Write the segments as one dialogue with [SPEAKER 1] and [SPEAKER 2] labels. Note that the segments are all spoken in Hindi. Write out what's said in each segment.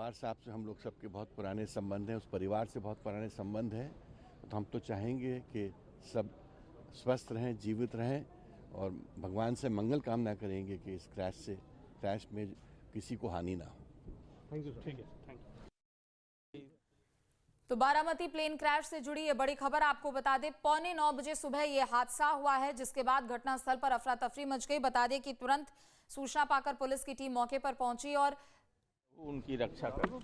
[SPEAKER 1] पवार साहब से हम लोग सबके बहुत पुराने संबंध हैं, उस परिवार से बहुत पुराने संबंध हैं, तो हम तो चाहेंगे कि सब स्वस्थ रहें, जीवित रहें और भगवान से मंगल कामना करेंगे कि इस क्रैश में किसी को हानि ना हो।
[SPEAKER 2] Thank you sir.
[SPEAKER 3] ठीक है, थैंक यू।
[SPEAKER 4] तो बारामती प्लेन क्रैश से जुड़ी ये बड़ी खबर आपको बता दें, 8:45 बजे सुबह ये हादसा हुआ है, जिसके बाद घटनास्थल पर अफरा तफरी मच गई। बता दें कि तुरंत सूचना पाकर पुलिस की टीम मौके पर पहुंची और
[SPEAKER 3] उनकी रक्षा कर।
[SPEAKER 4] तो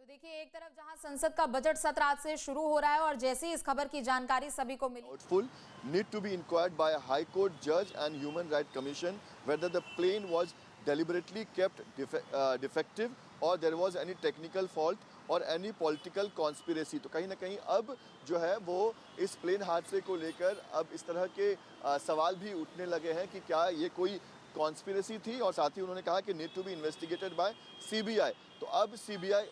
[SPEAKER 4] देखिए, एक तरफ जहां संसद का बजट सत्र आज से शुरू हो रहा है और जैसे ही इस खबर की जानकारी सभी को मिली,
[SPEAKER 5] doubtful need to be inquired by a high court judge and human rights commission whether the plane was deliberately kept defective or there was any technical fault और any political conspiracy। तो कहीं ना कहीं अब जो है वो इस प्लेन हादसे को लेकर अब इस तरह के सवाल भी उठने लगे हैं कि क्या ये कोई कॉन्स्पिरेसी थी, और साथ ही उन्होंने कहा कि need to be investigated by CBI. तो अब सीबीआई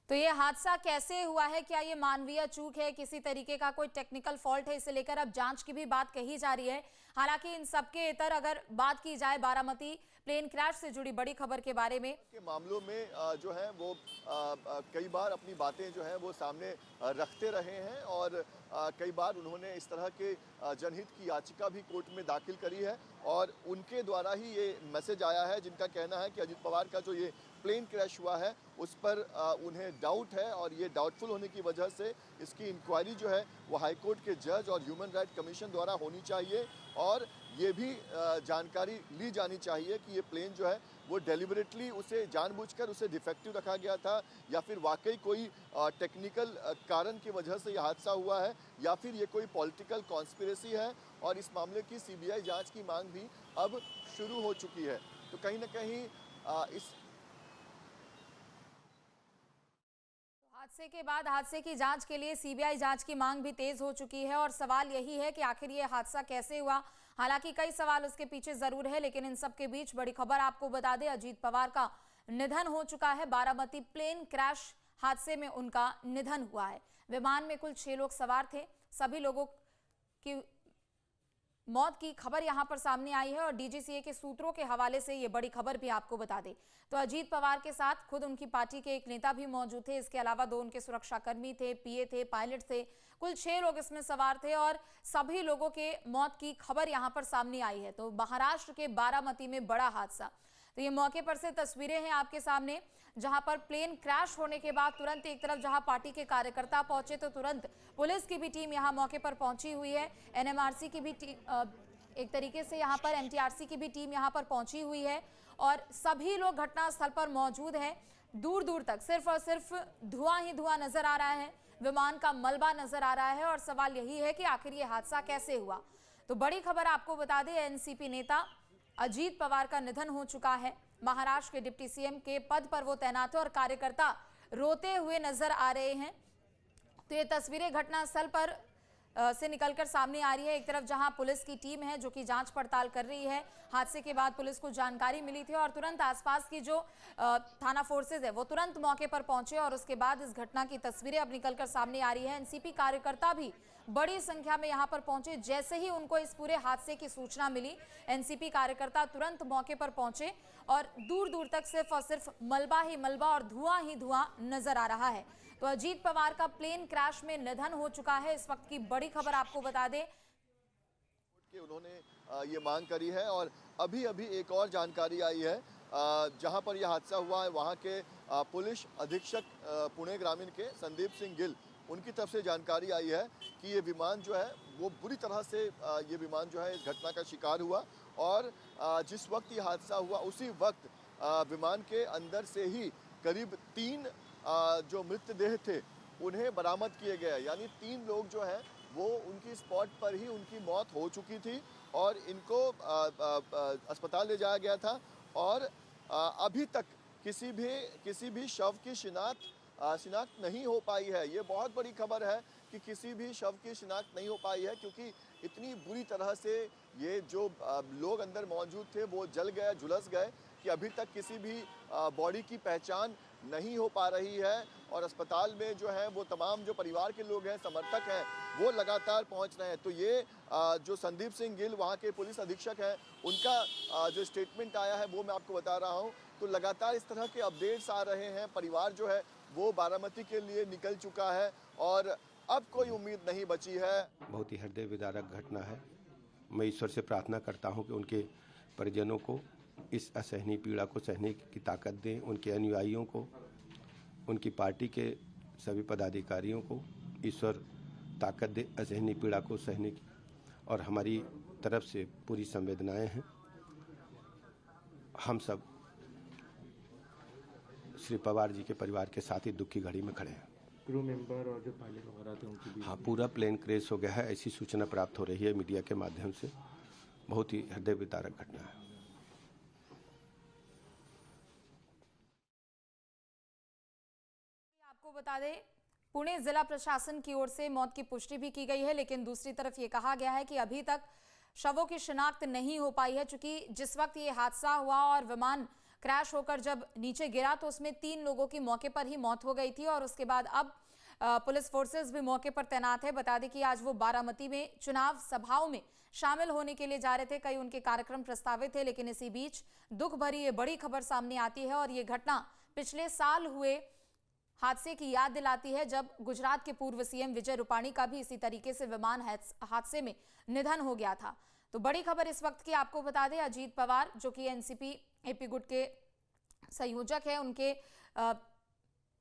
[SPEAKER 4] तो ये हादसा कैसे हुआ है, क्या ये मानवीय चूक है, किसी तरीके का कोई टेक्निकल फॉल्ट है, इसे लेकर अब जांच की भी बात कही जा रही है। हालांकि इन सबके इतर अगर बात की जाए बारामती प्लेन क्रैश से जुड़ी बड़ी खबर के बारे में,
[SPEAKER 5] के मामलों में जो है वो कई बार अपनी बातें जो है वो सामने रखते रहे हैं और कई बार उन्होंने इस तरह के जनहित की याचिका भी कोर्ट में दाखिल करी है और उनके द्वारा ही ये मैसेज आया है, जिनका कहना है कि अजित पवार का जो ये प्लेन क्रैश हुआ है उस पर उन्हें डाउट है और ये डाउटफुल होने की वजह से इसकी इंक्वायरी जो है वो हाई कोर्ट के जज और ह्यूमन राइट कमीशन द्वारा होनी चाहिए और ये भी जानकारी ली जानी चाहिए कि ये प्लेन जो है वो डेलिबरेटली उसे जानबूझकर उसे डिफेक्टिव रखा गया था या फिर वाकई कोई टेक्निकल कारण की वजह से ये हादसा हुआ है या फिर ये कोई पॉलिटिकल कॉन्स्पिरेसी है। और इस मामले की सीबीआई जांच की मांग भी अब शुरू हो चुकी है। तो कहीं ना कहीं इस
[SPEAKER 4] हादसे के बाद हादसे की जांच के लिए सीबीआई जांच की मांग भी तेज हो चुकी है और सवाल यही है कि आखिर ये हादसा कैसे हुआ। हालांकि कई सवाल उसके पीछे जरूर है, लेकिन इन सब के बीच बड़ी खबर आपको बता दें, अजीत पवार का निधन हो चुका है। बारामती प्लेन क्रैश हादसे में उनका निधन हुआ है। विमान में कुल 6 लोग सवार थे, सभी लोगों की मौत की खबर यहां पर सामने आई है और डीजीसीए के सूत्रों के हवाले से ये बड़ी खबर भी आपको बता दें तो अजीत पवार के साथ खुद उनकी पार्टी के एक नेता भी मौजूद थे। इसके अलावा 2 उनके सुरक्षाकर्मी थे, पीए थे, पायलट थे, कुल 6 लोग इसमें सवार थे और सभी लोगों के मौत की खबर यहां पर सामने आई है। तो महाराष्ट्र के बारामती में बड़ा हादसा, तो ये मौके पर से तस्वीरें हैं आपके सामने, जहां पर प्लेन क्रैश होने के बाद तुरंत एक तरफ जहां पार्टी के कार्यकर्ता पहुंचे तो तुरंत पुलिस की भी टीम यहां मौके पर पहुंची हुई है, एनएमआरसी की भी एक तरीके से यहां पर एनटीआरसी की भी टीम यहां पर पहुंची हुई है और सभी लोग घटनास्थल पर मौजूद हैं। दूर दूर तक सिर्फ और सिर्फ धुआं ही धुआं नजर आ रहा है, विमान का मलबा नजर आ रहा है और सवाल यही है कि आखिर ये हादसा कैसे हुआ। तो बड़ी खबर आपको बता दें, एनसीपी नेता अजीत पवार का निधन हो चुका है। महाराष्ट्र के डिप्टी सीएम के पद पर वो तैनात है और कार्यकर्ता रोते हुए नजर आ रहे हैं। तो ये तस्वीरें घटनास्थल पर से निकलकर सामने आ रही है। एक तरफ जहां पुलिस की टीम है जो कि जांच पड़ताल कर रही है, हादसे के बाद पुलिस को जानकारी मिली थी और तुरंत आसपास की जो थाना फोर्सेज है वो तुरंत मौके पर पहुंचे और उसके बाद इस घटना की तस्वीरें अब निकलकर सामने आ रही है। एनसीपी कार्यकर्ता भी बड़ी संख्या में यहां पर पहुंचे। जैसे ही उनको इस पूरे हादसे की सूचना मिली, एनसीपी कार्यकर्ता तुरंत मौके पर पहुंचे और दूर दूर तक सिर्फ और सिर्फ मलबा ही मलबा और धुआं ही धुआं नजर आ रहा है। तो अजीत पवार का प्लेन क्रैश में निधन हो चुका है। इस वक्त की बड़ी खबर आपको बता दें
[SPEAKER 5] कि उन्होंने ये मांग करी है और अभी अभी एक और जानकारी आई है, जहां पर यह हादसा हुआ है वहां के पुलिस अधीक्षक पुणे ग्रामीण के संदीप सिंह गिल, उनकी तरफ से जानकारी आई है कि ये विमान जो है वो बुरी तरह से ये विमान जो है इस घटना का शिकार हुआ और जिस वक्त ये हादसा हुआ उसी वक्त विमान के अंदर से ही करीब 3 जो मृतदेह थे उन्हें बरामद किए गए। यानी 3 लोग जो हैं वो उनकी स्पॉट पर ही उनकी मौत हो चुकी थी और इनको अस्पताल ले जाया गया था और अभी तक किसी भी शव की शिनाख्त नहीं हो पाई है। ये बहुत बड़ी खबर है कि किसी भी शव की शिनाख्त नहीं हो पाई है, क्योंकि इतनी बुरी तरह से ये जो लोग अंदर मौजूद थे वो जल गए, झुलस गए कि अभी तक किसी भी बॉडी की पहचान नहीं हो पा रही है और अस्पताल में जो है वो तमाम जो परिवार के लोग हैं, समर्थक हैं, वो लगातार पहुंच रहे हैं। तो ये जो संदीप सिंह गिल वहाँ के पुलिस अधीक्षक हैं, उनका जो स्टेटमेंट आया है वो मैं आपको बता रहा हूँ। तो लगातार इस तरह के अपडेट्स आ रहे हैं। परिवार जो है वो बारामती के लिए निकल चुका है और अब कोई उम्मीद नहीं बची है।
[SPEAKER 2] बहुत ही हृदय विदारक घटना है। मैं ईश्वर से प्रार्थना करता हूं कि उनके परिजनों को इस असहनीय पीड़ा को सहने की ताकत दें, उनके अनुयायियों को, उनकी पार्टी के सभी पदाधिकारियों को ईश्वर ताकत दे असहनीय पीड़ा को सहने की। और हमारी तरफ से पूरी संवेदनाएं हैं। हम सब श्री पवार जी के परिवार के साथ ही दुख की घड़ी में खड़े हैं।
[SPEAKER 6] क्रू मेंबर और जो पायलट वगैरह थे उनकी भी
[SPEAKER 2] हाँ, पूरा प्लेन क्रैश हो गया है, ऐसी सूचना प्राप्त हो रही है मीडिया के माध्यम से। बहुत ही हृदय विदारक घटना है।
[SPEAKER 4] आपको बता दें, पुणे जिला प्रशासन की ओर से मौत की पुष्टि भी की गई है, लेकिन दूसरी तरफ ये कहा गया है कि अभी तक शवों की शिनाख्त नहीं हो पाई है, चूंकि जिस वक्त ये हादसा हुआ और विमान क्रैश होकर जब नीचे गिरा तो उसमें 3 लोगों की मौके पर ही मौत हो गई थी और उसके बाद अब पुलिस फोर्सेस भी मौके पर तैनात है। बता दें कि आज वो बारामती में चुनाव सभाओं में शामिल होने के लिए जा रहे थे। कई उनके कार्यक्रम प्रस्तावित थे, लेकिन इसी बीच दुख भरी ये बड़ी खबर सामने आती है और ये घटना पिछले साल हुए हादसे की याद दिलाती है, जब गुजरात के पूर्व सीएम विजय रूपाणी का भी इसी तरीके से विमान हादसे में निधन हो गया था। तो बड़ी खबर इस वक्त की आपको बता दें, अजीत पवार जो कि एनसीपी एपी गुट के संयोजक है, उनके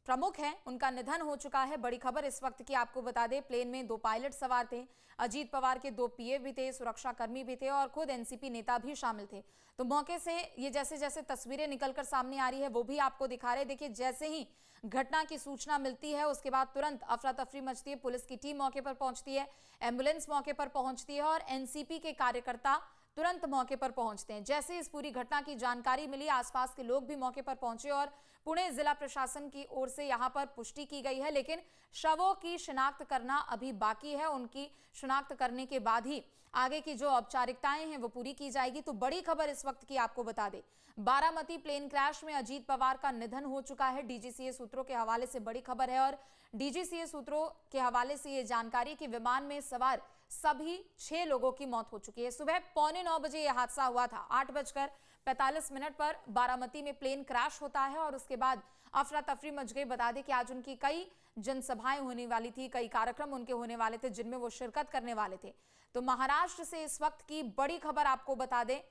[SPEAKER 4] प्रमुख हैं, उनका निधन हो चुका है। बड़ी खबर इस वक्त की आपको बता दें, प्लेन में 2 पायलट सवार थे। अजीत पवार के 2 पीए भी थे, सुरक्षा कर्मी भी थे और खुद एनसीपी नेता भी शामिल थे। तो मौके से ये जैसे जैसे तस्वीरें निकलकर सामने आ रही है वो भी आपको दिखा रहे। देखिए, जैसे ही घटना की सूचना मिलती है उसके बाद तुरंत अफरा तफरी मचती है। पुलिस की टीम मौके पर पहुंचती है, एम्बुलेंस मौके पर पहुंचती है और एनसीपी के कार्यकर्ता तुरंत मौके पर पहुंचते हैं। जैसे इस पूरी घटना की जानकारी मिली, आसपास के लोग भी मौके पर पहुंचे और पुणे जिला प्रशासन की ओर से यहां पर पुष्टि की गई है, लेकिन शवों की शिनाख्त करना अभी बाकी है। उनकी शिनाख्त करने के बाद ही आगे की जो औपचारिकताएं हैं वो पूरी की जाएगी। तो बड़ी खबर इस वक्त की आपको बता दें, बारामती प्लेन क्रैश में अजीत पवार का निधन हो चुका है। डीजीसीए सूत्रों के हवाले से बड़ी खबर है और डीजीसीए सूत्रों के हवाले से ये जानकारी कि विमान में सवार सभी 6 लोगों की मौत हो चुकी है। सुबह 8:45 बजे यह हादसा हुआ था। 8:45 पर बारामती में प्लेन क्रैश होता है और उसके बाद अफरा तफरी मच गई। बता दें कि आज उनकी कई जनसभाएं होने वाली थी, कई कार्यक्रम उनके होने वाले थे जिनमें वो शिरकत करने वाले थे। तो महाराष्ट्र से इस वक्त की बड़ी खबर आपको बता दें,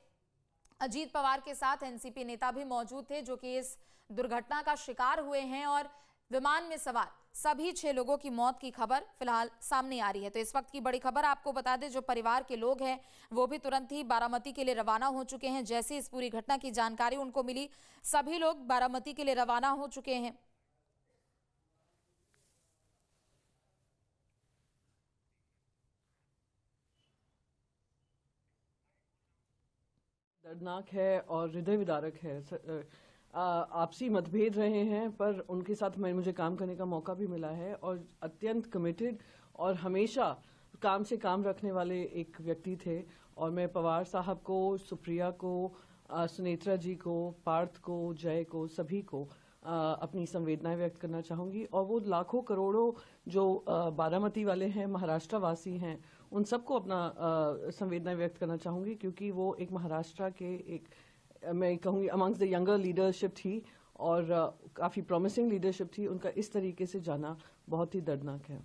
[SPEAKER 4] अजीत पवार के साथ एनसीपी नेता भी मौजूद थे जो कि इस दुर्घटना का शिकार हुए हैं और विमान में सवार सभी 6 लोगों की मौत की खबर फिलहाल सामने आ रही है। तो इस वक्त की बड़ी खबर आपको बता दें, जो परिवार के लोग हैं वो भी तुरंत ही बारामती के लिए रवाना हो चुके हैं। जैसे इस पूरी घटना की जानकारी उनको मिली, सभी लोग बारामती के लिए रवाना हो चुके हैं।
[SPEAKER 7] दर्दनाक है और हृदय विदारक है। आपसी मतभेद रहे हैं पर उनके साथ मुझे काम करने का मौका भी मिला है और अत्यंत कमिटेड और हमेशा काम से काम रखने वाले एक व्यक्ति थे। और मैं पवार साहब को, सुप्रिया को, सुनेत्रा जी को, पार्थ को, जय को, सभी को अपनी संवेदनाएं व्यक्त करना चाहूँगी। और वो लाखों करोड़ों जो बारामती वाले हैं, महाराष्ट्र वासी हैं, उन सबको अपना संवेदनाएं व्यक्त करना चाहूँगी, क्योंकि वो एक महाराष्ट्र के एक मैं कहूँगी अमंग्स द यंगर लीडरशिप थी और काफ़ी प्रॉमिसिंग लीडरशिप थी। उनका इस तरीके से जाना बहुत ही दर्दनाक है।